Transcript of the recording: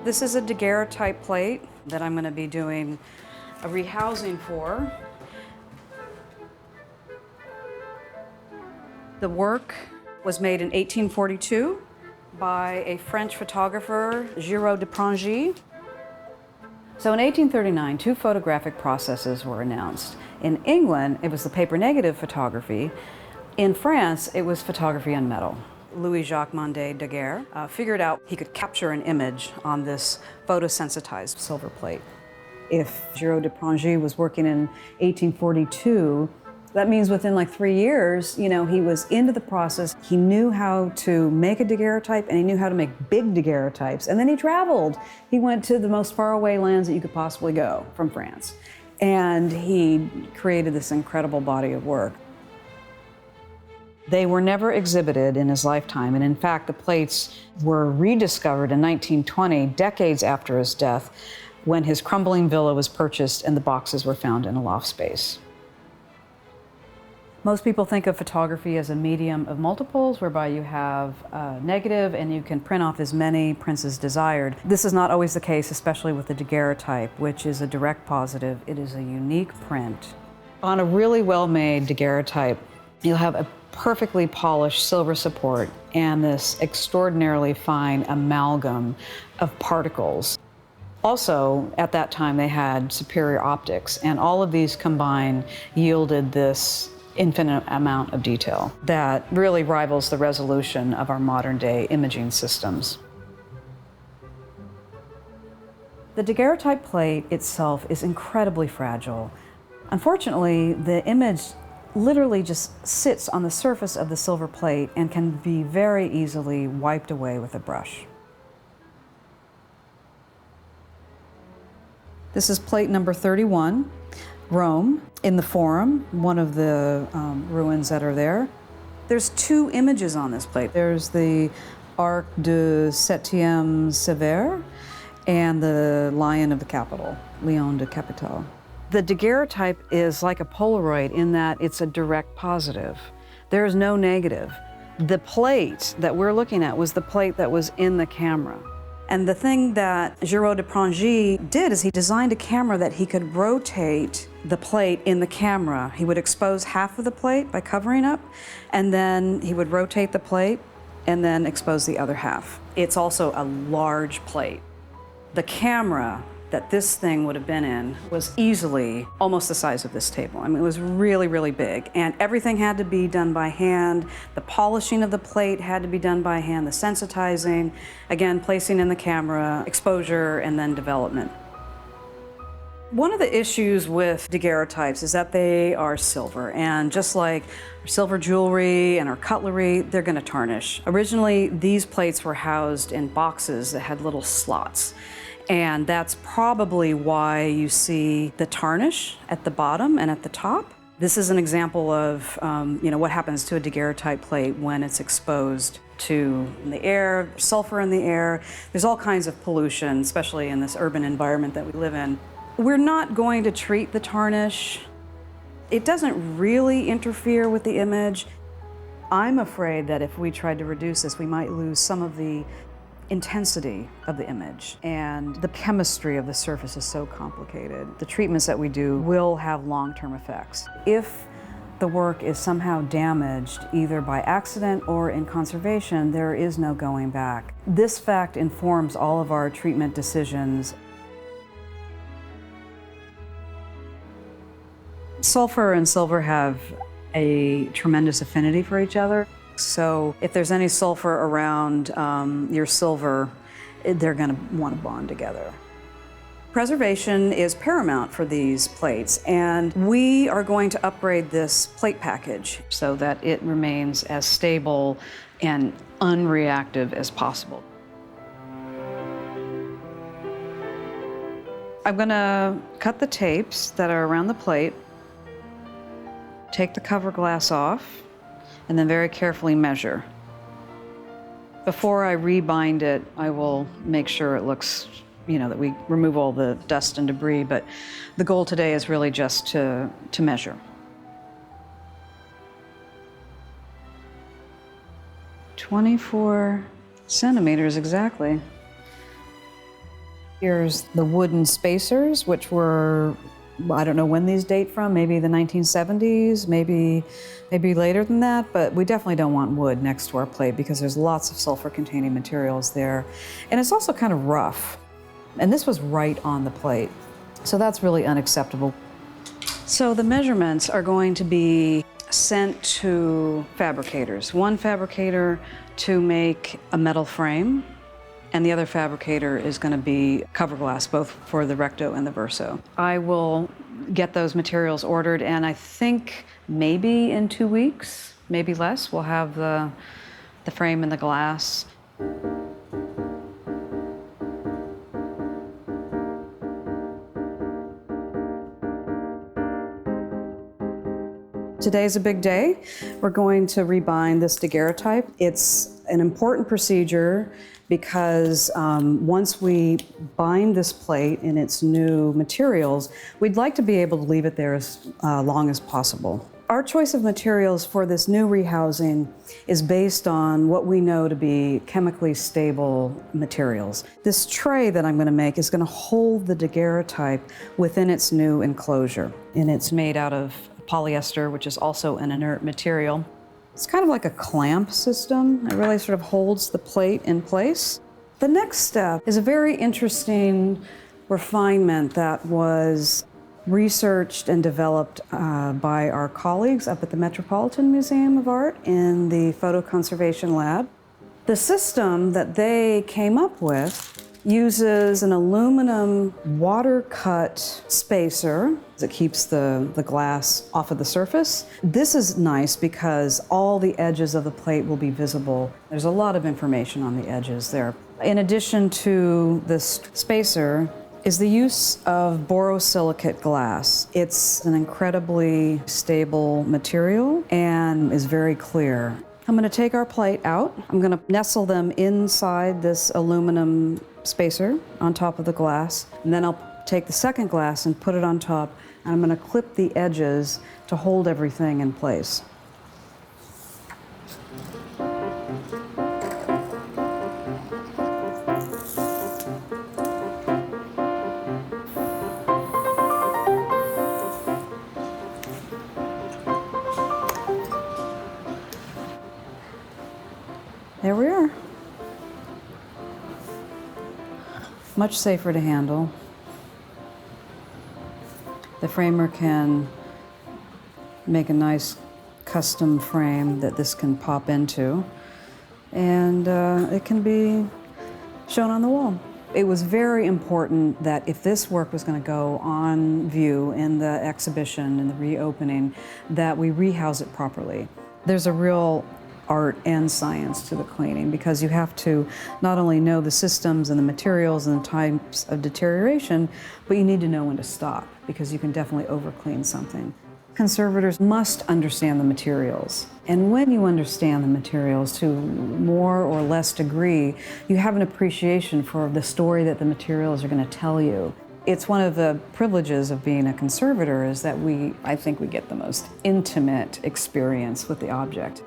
This is a daguerreotype plate that I'm going to be doing a rehousing for. The work was made in 1842 by a French photographer, Girault de Prangey. So in 1839, two photographic processes were announced. In England, it was the paper negative photography. In France, it was photography on metal. Louis-Jacques Mandé Daguerre figured out he could capture an image on this photosensitized silver plate. If Girault de Prangey was working in 1842, that means within like 3 years, he was into the process. He knew how to make a daguerreotype and he knew how to make big daguerreotypes. And then he traveled. He went to the most faraway lands that you could possibly go from France. And he created this incredible body of work. They were never exhibited in his lifetime, and in fact, the plates were rediscovered in 1920, decades after his death, when his crumbling villa was purchased and the boxes were found in a loft space. Most people think of photography as a medium of multiples, whereby you have a negative and you can print off as many prints as desired. This is not always the case, especially with the daguerreotype, which is a direct positive. It is a unique print. On a really well-made daguerreotype, you'll have a perfectly polished silver support and this extraordinarily fine amalgam of particles. Also, at that time, they had superior optics, and all of these combined yielded this infinite amount of detail that really rivals the resolution of our modern-day imaging systems. The daguerreotype plate itself is incredibly fragile. Unfortunately, the image literally just sits on the surface of the silver plate and can be very easily wiped away with a brush. This is plate number 31, Rome, in the Forum, one of the ruins that are there. There's two images on this plate. There's the Arc de Septimius Severus and the Lion of the Capitol, Lion de Capitole. The daguerreotype is like a Polaroid in that it's a direct positive. There is no negative. The plate that we're looking at was the plate that was in the camera. And the thing that Girault de Prangey did is he designed a camera that he could rotate the plate in the camera. He would expose half of the plate by covering up, and then he would rotate the plate and then expose the other half. It's also a large plate. The camera that this thing would have been in was easily almost the size of this table. I mean, it was really, really big. And everything had to be done by hand. The polishing of the plate had to be done by hand, the sensitizing, again, placing in the camera, exposure, and then development. One of the issues with daguerreotypes is that they are silver, and just like our silver jewelry and our cutlery, they're gonna tarnish. Originally, these plates were housed in boxes that had little slots. And that's probably why you see the tarnish at the bottom and at the top. This is an example of what happens to a daguerreotype plate when it's exposed to the air, sulfur in the air. There's all kinds of pollution, especially in this urban environment that we live in. We're not going to treat the tarnish. It doesn't really interfere with the image. I'm afraid that if we tried to reduce this, we might lose some of the intensity of the image, and the chemistry of the surface is so complicated. The treatments that we do will have long-term effects. If the work is somehow damaged, either by accident or in conservation, there is no going back. This fact informs all of our treatment decisions. Sulfur and silver have a tremendous affinity for each other. So if there's any sulfur around your silver, they're going to want to bond together. Preservation is paramount for these plates, and we are going to upgrade this plate package so that it remains as stable and unreactive as possible. I'm going to cut the tapes that are around the plate, take the cover glass off, and then very carefully measure. Before I rebind it, I will make sure it looks, that we remove all the dust and debris, but the goal today is really just to measure. 24 centimeters exactly. Here's the wooden spacers, which were, I don't know when these date from, maybe the 1970s, maybe later than that, but we definitely don't want wood next to our plate because there's lots of sulfur-containing materials there. And it's also kind of rough. And this was right on the plate. So that's really unacceptable. So the measurements are going to be sent to fabricators. One fabricator to make a metal frame, and the other fabricator is going to be cover glass, both for the recto and the verso. I will get those materials ordered, and I think maybe in 2 weeks, maybe less, we'll have the frame and the glass. Today's a big day. We're going to rebind this daguerreotype. It's an important procedure because once we bind this plate in its new materials, we'd like to be able to leave it there as long as possible. Our choice of materials for this new rehousing is based on what we know to be chemically stable materials. This tray that I'm going to make is going to hold the daguerreotype within its new enclosure, and it's made out of polyester, which is also an inert material. It's kind of like a clamp system. It really sort of holds the plate in place. The next step is a very interesting refinement that was researched and developed by our colleagues up at the Metropolitan Museum of Art in the Photo Conservation Lab. The system that they came up with uses an aluminum water-cut spacer that keeps the glass off of the surface. This is nice because all the edges of the plate will be visible. There's a lot of information on the edges there. In addition to this spacer is the use of borosilicate glass. It's an incredibly stable material and is very clear. I'm going to take our plate out. I'm going to nestle them inside this aluminum spacer on top of the glass, and then I'll take the second glass and put it on top, and I'm going to clip the edges to hold everything in place. There we are. Much safer to handle. The framer can make a nice custom frame that this can pop into, and it can be shown on the wall. It was very important that if this work was going to go on view in the exhibition, in the reopening, that we rehouse it properly. There's a real art and science to the cleaning because you have to not only know the systems and the materials and the types of deterioration, but you need to know when to stop because you can definitely overclean something. Conservators must understand the materials. And when you understand the materials to more or less degree, you have an appreciation for the story that the materials are going to tell you. It's one of the privileges of being a conservator is that I think we get the most intimate experience with the object.